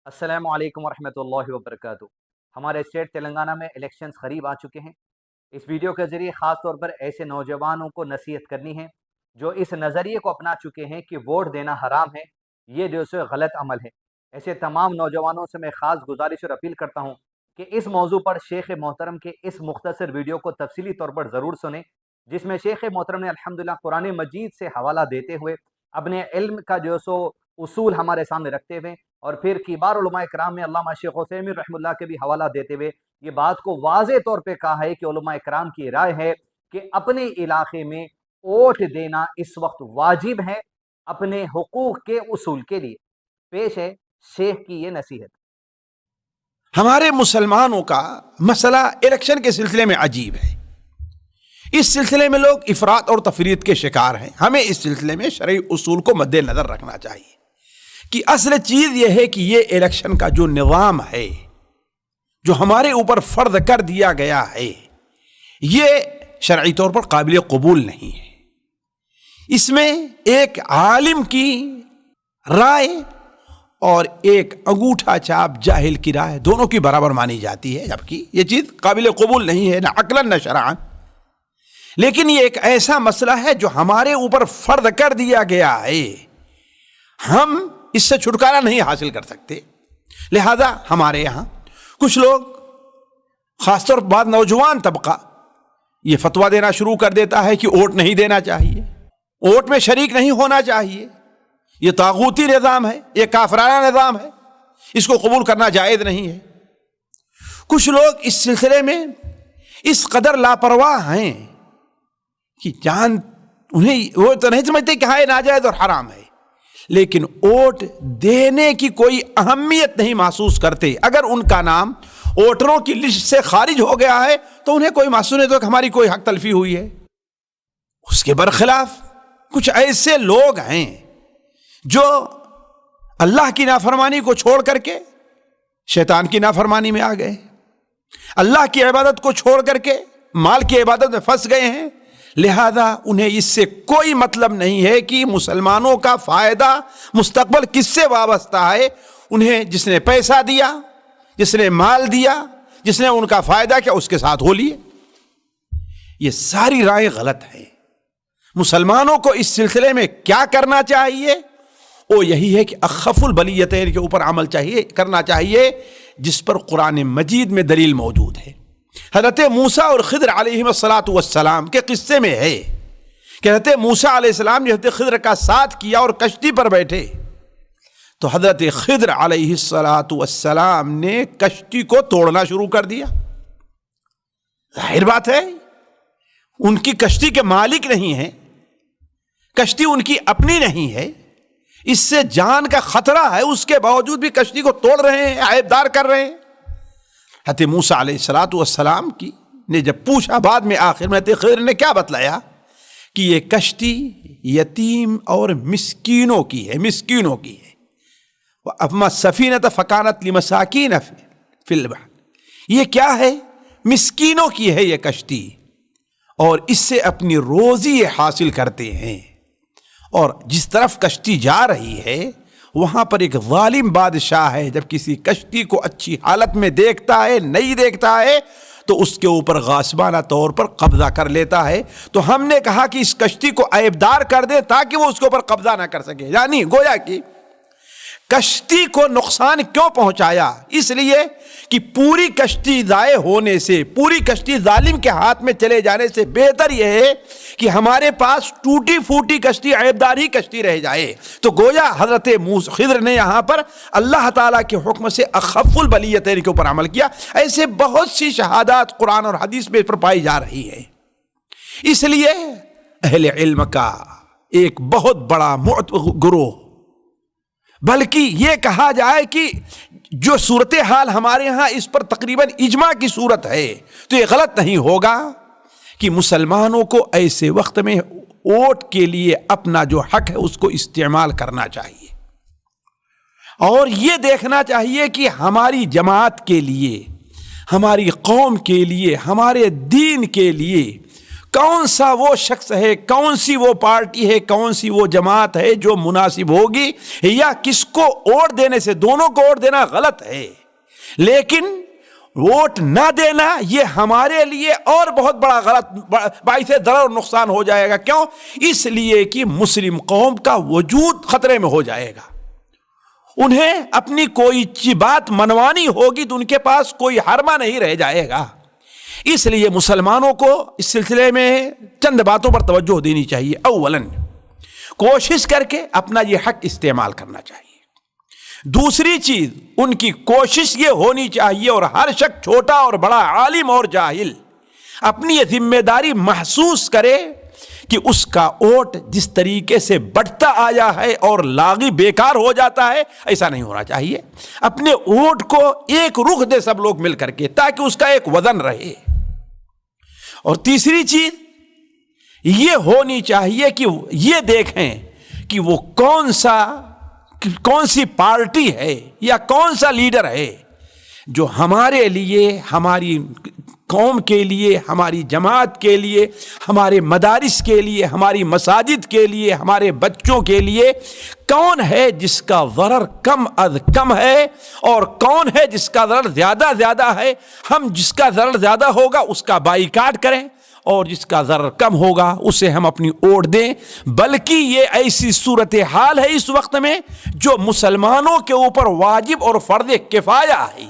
السلام علیکم ورحمۃ اللہ وبرکاتہ۔ ہمارے اسٹیٹ تلنگانہ میں الیکشنز قریب آ چکے ہیں۔ اس ویڈیو کے ذریعے خاص طور پر ایسے نوجوانوں کو نصیحت کرنی ہے جو اس نظریے کو اپنا چکے ہیں کہ ووٹ دینا حرام ہے، یہ جو ہے غلط عمل ہے۔ ایسے تمام نوجوانوں سے میں خاص گزارش اور اپیل کرتا ہوں کہ اس موضوع پر شیخ محترم کے اس مختصر ویڈیو کو تفصیلی طور پر ضرور سنیں، جس میں شیخ محترم نے الحمدللہ قرآن مجید سے حوالہ دیتے ہوئے اپنے علم کا جو سو اصول ہمارے سامنے رکھتے ہوئے اور پھر کبار علماء کرام میں علامہ شیخ عثیمین رحمہ اللہ کے بھی حوالہ دیتے ہوئے یہ بات کو واضح طور پہ کہا ہے کہ علماء کرام کی رائے ہے کہ اپنے علاقے میں ووٹ دینا اس وقت واجب ہے اپنے حقوق کے اصول کے لیے۔ پیش ہے شیخ کی یہ نصیحت۔ ہمارے مسلمانوں کا مسئلہ الیکشن کے سلسلے میں عجیب ہے۔ اس سلسلے میں لوگ افراط اور تفریط کے شکار ہیں۔ ہمیں اس سلسلے میں شرعی اصول کو مد نظر رکھنا چاہیے کہ اصل چیز یہ ہے کہ یہ الیکشن کا جو نظام ہے، جو ہمارے اوپر فرض کر دیا گیا ہے، یہ شرعی طور پر قابل قبول نہیں ہے۔ اس میں ایک عالم کی رائے اور ایک انگوٹھا چھاپ جاہل کی رائے دونوں کی برابر مانی جاتی ہے، جبکہ یہ چیز قابل قبول نہیں ہے، نہ عقلاً نہ شرعاً۔ لیکن یہ ایک ایسا مسئلہ ہے جو ہمارے اوپر فرض کر دیا گیا ہے، ہم اس سے چھٹکارا نہیں حاصل کر سکتے۔ لہذا ہمارے یہاں کچھ لوگ، خاص طور پر بعض نوجوان طبقہ، یہ فتویٰ دینا شروع کر دیتا ہے کہ ووٹ نہیں دینا چاہیے، ووٹ میں شریک نہیں ہونا چاہیے، یہ طاغوتی نظام ہے، یہ کافرانہ نظام ہے، اس کو قبول کرنا جائز نہیں ہے۔ کچھ لوگ اس سلسلے میں اس قدر لاپرواہ ہیں کہ انہیں وہ تو نہیں سمجھتے کہ ہاں یہ ناجائز اور حرام ہے، لیکن ووٹ دینے کی کوئی اہمیت نہیں محسوس کرتے۔ اگر ان کا نام ووٹروں کی لسٹ سے خارج ہو گیا ہے تو انہیں کوئی محسوس نہیں تو کہ ہماری کوئی حق تلفی ہوئی ہے۔ اس کے برخلاف کچھ ایسے لوگ ہیں جو اللہ کی نافرمانی کو چھوڑ کر کے شیطان کی نافرمانی میں آ گئے، اللہ کی عبادت کو چھوڑ کر کے مال کی عبادت میں پھنس گئے ہیں۔ لہذا انہیں اس سے کوئی مطلب نہیں ہے کہ مسلمانوں کا فائدہ مستقبل کس سے وابستہ ہے۔ انہیں جس نے پیسہ دیا، جس نے مال دیا، جس نے ان کا فائدہ کیا، اس کے ساتھ ہو لیے۔ یہ ساری رائے غلط ہے۔ مسلمانوں کو اس سلسلے میں کیا کرنا چاہیے؟ وہ یہی ہے کہ اخف البلیتین کے اوپر عمل کرنا چاہیے، جس پر قرآن مجید میں دلیل موجود ہے۔ حضرت موسیٰ اور خضر علیہ السلام کے قصے میں ہے کہ حضرت موسیٰ علیہ السلام نے حضرت خضر کا ساتھ کیا اور کشتی پر بیٹھے تو حضرت خضر علیہ السلام نے کشتی کو توڑنا شروع کر دیا۔ ظاہر بات ہے ان کی کشتی کے مالک نہیں ہیں، کشتی ان کی اپنی نہیں ہے، اس سے جان کا خطرہ ہے، اس کے باوجود بھی کشتی کو توڑ رہے ہیں، عیبدار کر رہے ہیں۔ حضرت موسیٰ علیہ السلام نے جب پوچھا بعد میں، آخر میں حضرت خضر نے کیا بتلایا کہ یہ کشتی یتیم اور مسکینوں کی ہے، مسکینوں کی ہے۔ وَأَمَّا السَّفِينَةُ فَكَانَتْ لِمَسَاكِينَ فِي الْبَحْرِ، یہ کیا ہے؟ مسکینوں کی ہے یہ کشتی، اور اس سے اپنی روزی حاصل کرتے ہیں۔ اور جس طرف کشتی جا رہی ہے وہاں پر ایک ظالم بادشاہ ہے، جب کسی کشتی کو اچھی حالت میں دیکھتا ہے، نہیں دیکھتا ہے، تو اس کے اوپر غاصبانہ طور پر قبضہ کر لیتا ہے۔ تو ہم نے کہا کہ اس کشتی کو عیبدار کر دے تاکہ وہ اس کے اوپر قبضہ نہ کر سکے، یعنی گویا کہ کشتی کو نقصان کیوں پہنچایا؟ اس لیے کہ پوری کشتی ضائع ہونے سے، پوری کشتی ظالم کے ہاتھ میں چلے جانے سے بہتر یہ ہے کہ ہمارے پاس ٹوٹی پھوٹی کشتی، عیبدار ہی کشتی رہ جائے۔ تو گویا حضرت خضر نے یہاں پر اللہ تعالیٰ کے حکم سے اخف البلیتین کے اوپر عمل کیا۔ ایسے بہت سی شہادات قرآن اور حدیث میں پر پائی جا رہی ہے۔ اس لیے اہل علم کا ایک بہت بڑا گروہ، بلکہ یہ کہا جائے کہ جو صورتحال ہمارے ہاں اس پر تقریباً اجماع کی صورت ہے، تو یہ غلط نہیں ہوگا کہ مسلمانوں کو ایسے وقت میں ووٹ کے لیے اپنا جو حق ہے اس کو استعمال کرنا چاہیے، اور یہ دیکھنا چاہیے کہ ہماری جماعت کے لیے، ہماری قوم کے لیے، ہمارے دین کے لیے کون سا وہ شخص ہے، کون سی وہ پارٹی ہے، کون سی وہ جماعت ہے جو مناسب ہوگی، یا کس کو ووٹ دینے سے، دونوں کو ووٹ دینا غلط ہے، لیکن ووٹ نہ دینا یہ ہمارے لیے اور بہت بڑا غلط باعث ضرر اور نقصان ہو جائے گا۔ کیوں؟ اس لیے کہ مسلم قوم کا وجود خطرے میں ہو جائے گا۔ انہیں اپنی کوئی بات منوانی ہوگی تو ان کے پاس کوئی حرمہ نہیں رہ جائے گا۔ اس لیے مسلمانوں کو اس سلسلے میں چند باتوں پر توجہ دینی چاہیے۔ اولاً کوشش کر کے اپنا یہ حق استعمال کرنا چاہیے۔ دوسری چیز، ان کی کوشش یہ ہونی چاہیے، اور ہر شخص چھوٹا اور بڑا، عالم اور جاہل، اپنی یہ ذمہ داری محسوس کرے کہ اس کا ووٹ جس طریقے سے بڑھتا آیا ہے اور لاغی بیکار ہو جاتا ہے، ایسا نہیں ہونا چاہیے۔ اپنے ووٹ کو ایک رخ دے سب لوگ مل کر کے، تاکہ اس کا ایک وزن رہے۔ اور تیسری چیز یہ ہونی چاہیے کہ یہ دیکھیں کہ وہ کون سی پارٹی ہے یا کون سا لیڈر ہے جو ہمارے لیے، ہماری قوم کے لیے، ہماری جماعت کے لیے، ہمارے مدارس کے لیے، ہماری مساجد کے لیے، ہمارے بچوں کے لیے کون ہے جس کا ضرر کم از کم ہے، اور کون ہے جس کا ضرر زیادہ ہے۔ ہم جس کا ضرر زیادہ ہوگا اس کا بائیکاٹ کریں، اور جس کا ضرر کم ہوگا اسے ہم اپنی ووٹ دیں۔ بلکہ یہ ایسی صورتحال ہے اس وقت میں جو مسلمانوں کے اوپر واجب اور فرض کفایہ ہے،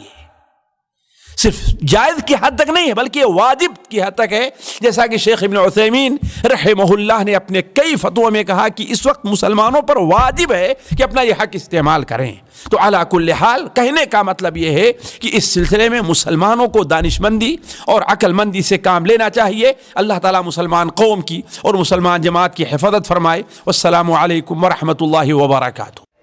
صرف جائز کی حد تک نہیں ہے بلکہ واجب کی حد تک ہے۔ جیسا کہ شیخ ابن عثیمین رحمہ اللہ نے اپنے کئی فتووں میں کہا کہ اس وقت مسلمانوں پر واجب ہے کہ اپنا یہ حق استعمال کریں۔ تو علی کل حال کہنے کا مطلب یہ ہے کہ اس سلسلے میں مسلمانوں کو دانش مندی اور عقل مندی سے کام لینا چاہیے۔ اللہ تعالیٰ مسلمان قوم کی اور مسلمان جماعت کی حفاظت فرمائے۔ والسلام علیکم ورحمۃ اللہ وبرکاتہ۔